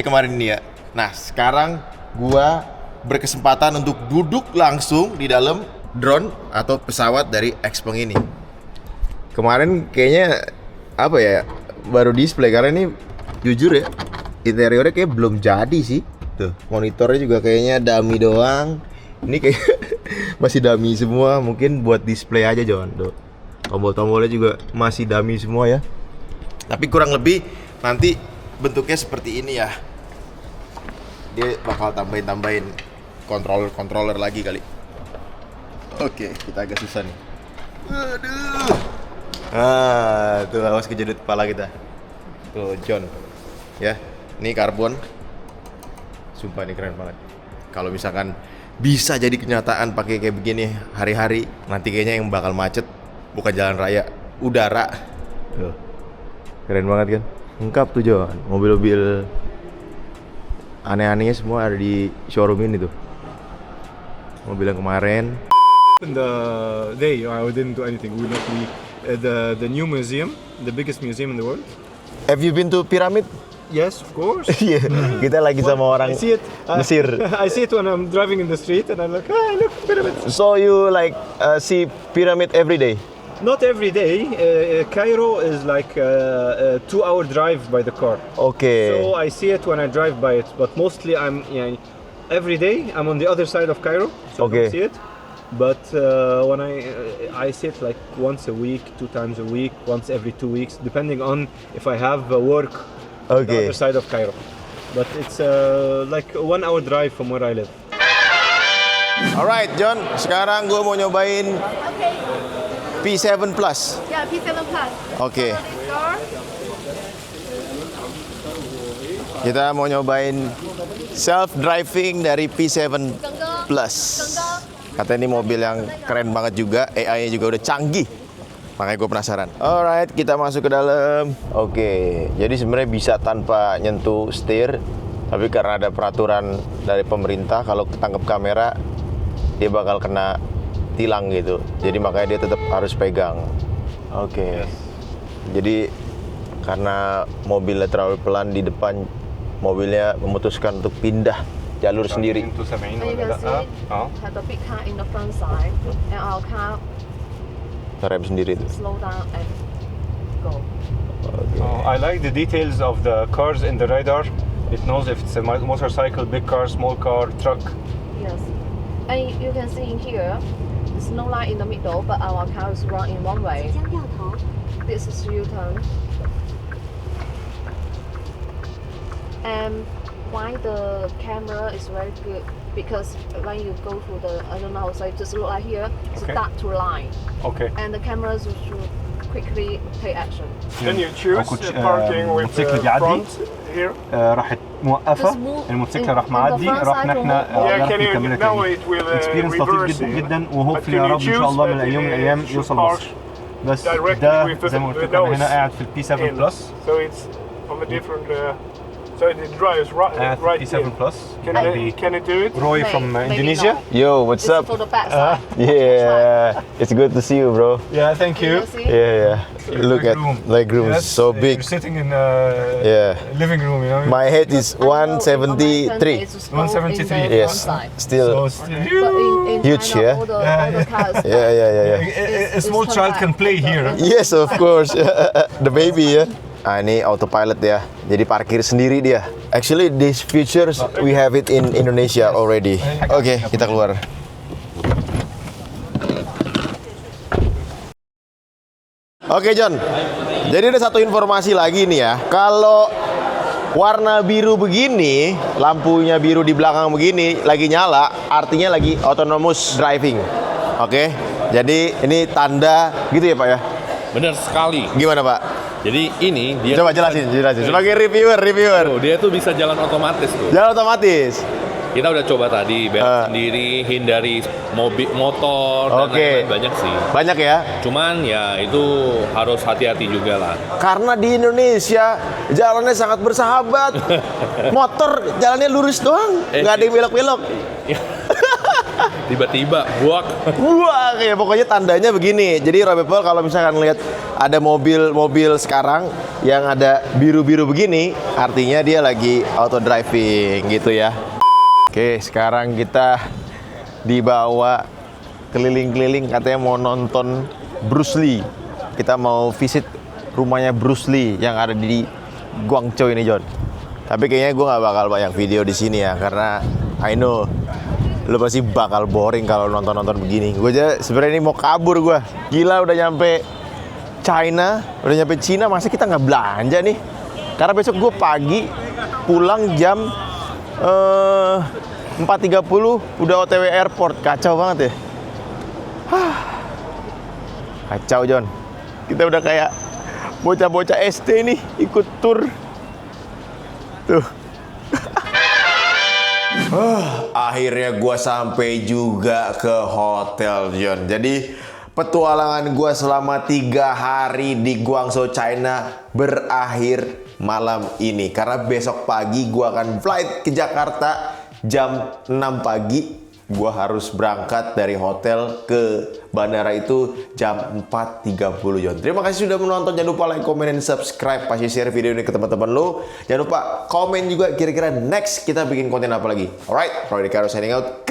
kemarin ini ya. Nah, sekarang gue berkesempatan untuk duduk langsung di dalam drone atau pesawat dari Xpeng ini. Kemarin kayaknya apa ya, baru display karena ini jujur ya interiornya kayak belum jadi sih. Tuh, monitornya juga kayaknya dummy doang. Ini kayak masih dummy semua, mungkin buat display aja John. Tuh, tombol-tombolnya juga masih dummy semua ya. Tapi kurang lebih nanti bentuknya seperti ini ya. Dia bakal tambahin controller lagi kali. Oke, kita agak susah nih. Aduh. Tuh awas kejedut kepala kita. Tuh John. Ya, ini karbon. Sumpah ini keren banget. Kalau misalkan bisa jadi kenyataan pakai kayak begini hari-hari, nanti kayaknya yang bakal macet bukan jalan raya, udara. Tuh. Keren banget kan? Lengkap tuh John. Mobil-mobil aneh-anehnya semua ada di showroom ini tuh. Mobil yang kemarin. In the day, I didn't do anything. We looked the new museum, the biggest museum in the world. Have you been to Pyramid? Yes, of course. Iya, kita lagi sama orang I see it, Mesir. I see it when I'm driving in the street, and I'm like, look, pyramid. So you like see Pyramid every day? Not every day. Cairo is like a 2-hour drive by the car. Okay. So I see it when I drive by it, but mostly every day I'm on the other side of Cairo, so I don't see it. But when I see it like once a week, 2 times a week, once every 2 weeks, depending on if I have work on the other side of Cairo. But it's like a 1-hour drive from where I live. Alright John, sekarang gue mau nyobain P7 Plus. Yeah, P7 Plus. Oke. Kita mau nyobain Self driving dari P7 Plus. Katanya ini mobil yang keren banget juga, AI-nya juga udah canggih. Makanya gue penasaran. Alright, kita masuk ke dalam. Oke, jadi sebenarnya bisa tanpa nyentuh setir, tapi karena ada peraturan dari pemerintah kalau ketangkep kamera dia bakal kena tilang gitu. Jadi makanya dia tetap harus pegang. Oke. Jadi karena mobilnya terlalu pelan di depan, mobilnya memutuskan untuk pindah jalur sendiri. And you can see had a big car in the front side, and our car Rem sendiri tuh. slow down and go. I like the details of the cars in the radar. It knows if it's a motorcycle, big car, small car, truck. Yes, and you can see in here, there's no line in the middle, but our car is run in one way. This is U-turn. And why the camera is very good? Because when you go to the, I don't know, so just look like here, it's start to line. Okay. And the cameras should quickly take action. Can you choose parking with the front here? راحت موقفة الموتوسيكل راح معدي راح نحن في كاميرا اكسبيرينس لطيف جدا جدا وهوبفلي يا رب ان شاء الله من اليوم من الايام يوصل مصر بس ده زي ما قلت لكم هنا قاعد في البي 7 بلس So it's on a different so it drives right P7 in. Plus. Can it do it? Roy from Indonesia. Yo, what's This up? is for the back side. Yeah, it's good to see you, bro. Yeah, thank you. Yeah. Look at legroom is so big. You're sitting in Yeah. living room, you know. My head is 173. 173. Yes, still But in huge, China, yeah? all the cars. Yeah. A small child can play here. Yes, of course. The baby ya. Nah, ini autopilot ya. Jadi parkir sendiri dia. Actually, these features we have it in Indonesia already. Oke, kita keluar. Oke, John. Jadi ada satu informasi lagi nih ya. Kalau warna biru begini, lampunya biru di belakang begini lagi nyala, artinya lagi autonomous driving. Oke. Jadi ini tanda gitu ya, Pak ya? Benar sekali. Gimana, Pak? Jadi ini dia Coba jelasin. Sebagai reviewer. Oh, dia tuh bisa jalan otomatis tuh. Jalan otomatis. Kita udah coba tadi belok sendiri, hindari motor dan lain-lain banyak sih. Banyak ya? Cuman ya itu harus hati-hati juga lah. Karena di Indonesia jalannya sangat bersahabat. Motor jalannya lurus doang, nggak ada yang belok-belok. Tiba-tiba buak. Ya pokoknya tandanya begini. Jadi Roy People kalau misalkan lihat ada mobil sekarang yang ada biru-biru begini, artinya dia lagi auto driving gitu ya. Oke, sekarang kita dibawa keliling-keliling, katanya mau nonton Bruce Lee. Kita mau visit rumahnya Bruce Lee yang ada di Guangzhou ini, John. Tapi kayaknya gue nggak bakal banyak video di sini ya, karena I know lu pasti bakal boring kalau nonton-nonton begini. Gue aja sebenarnya ini mau kabur gue. Gila udah nyampe China, udah nyampe Cina, masa kita nggak belanja nih? Karena besok gue pagi pulang jam 4.30 udah OTW airport. Kacau banget ya. Kacau, John. Kita udah kayak bocah-bocah SD nih ikut tur. Tuh. Akhirnya gue sampai juga ke hotel, John. Jadi petualangan gue selama 3 hari di Guangzhou, China berakhir malam ini. Karena besok pagi gue akan flight ke Jakarta jam 6 pagi. Gue harus berangkat dari hotel ke bandara itu jam 4.30, John. Terima kasih sudah menonton. Jangan lupa like, comment, dan subscribe. Pasti share video ini ke teman-teman lo. Jangan lupa komen juga kira-kira next kita bikin konten apa lagi. Alright, Roy Decaro signing out.